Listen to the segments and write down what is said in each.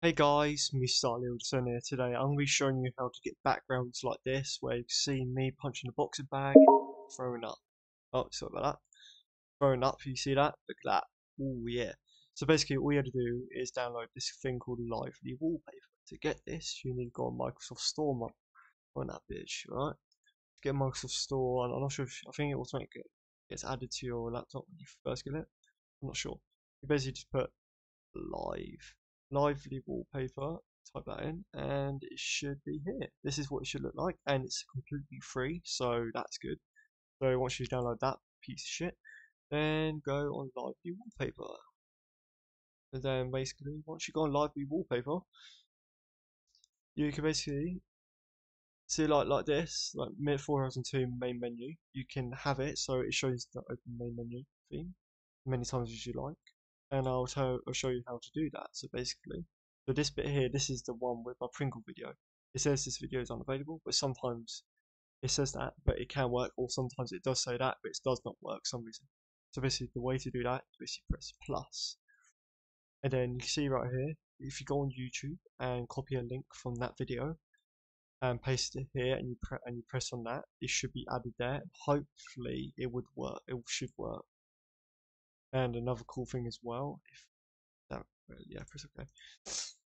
Hey guys, Mr. Lilson here. Today I'm going to be showing you how to get backgrounds like this, where you can see me punching a boxing bag, throwing up. Oh, sorry about that. Throwing up, you see that? Look at that. Oh yeah. So basically all you have to do is download this thing called Lively Wallpaper. To get this, you need to go on Microsoft Store on that bitch, right? To get Microsoft Store, and I'm not sure if, I think it automatically gets added to your laptop when you first get it. I'm not sure. You basically just put lively wallpaper, type that in, and it should be here. This is what it should look like, and it's completely free, so that's good. So once you download that piece of shit, then go on lively wallpaper. And then basically, once you go on lively wallpaper, you can basically see like this, like 4002 main menu. You can have it so it shows the open main menu theme many times as you like, and I'll show you how to do that. So basically, so this bit here, this is the one with my Pringle video. It says this video is unavailable, but sometimes it says that, but it can work, or sometimes it does say that, but it does not work for some reason. So basically, the way to do that is basically press plus, and then you can see right here, if you go on YouTube and copy a link from that video and paste it here, and you press on that, it should be added there. And hopefully, it would work. It should work. And another cool thing as well, if that, yeah, press OK.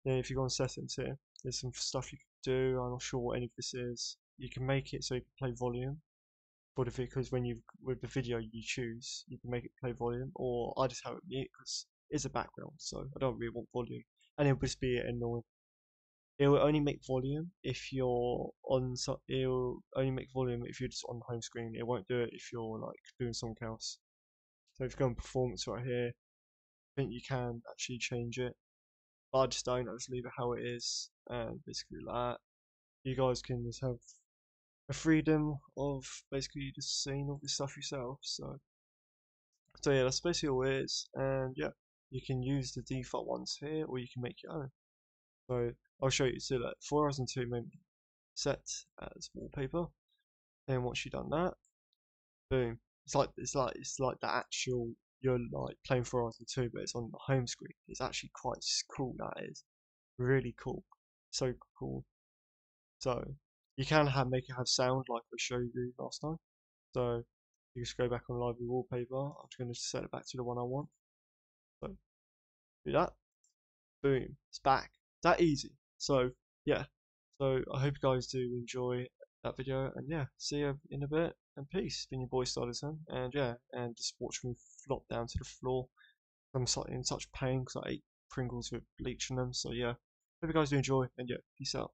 Then if you go on settings here, there's some stuff you can do. I'm not sure what any of this is. You can make it so you can play volume for the because when you with the video you choose, you can make it play volume, or I just have it mute because it's a background, so I don't really want volume, and it'll just be annoying. It will only make volume if you're on. So it'll only make volume if you're just on the home screen. It won't do it if you're like doing something else. So if you go on performance right here, I think you can actually change it, but I just don't. I just leave it how it is, and basically like that. You guys can just have a freedom of basically just seeing all this stuff yourself. So yeah, that's basically all it is, and yeah, you can use the default ones here, or you can make your own. So I'll show you. So that 4002 maybe set as wallpaper. Then once you've done that, boom. It's like the actual you're like playing 4002, but it's on the home screen. It's actually quite cool. That is really cool. So cool. So you can make it have sound like I showed you last time. So you just go back on library wallpaper. I'm just going to set it back to the one I want. So do that. Boom. It's back. That easy. So yeah. So I hope you guys do enjoy that video, and yeah, see you in a bit, and peace. It's been your boy Starterson, and yeah, and just watch me flop down to the floor. I'm in such pain because I ate Pringles with bleach in them. So yeah, hope you guys do enjoy, and yeah, peace out.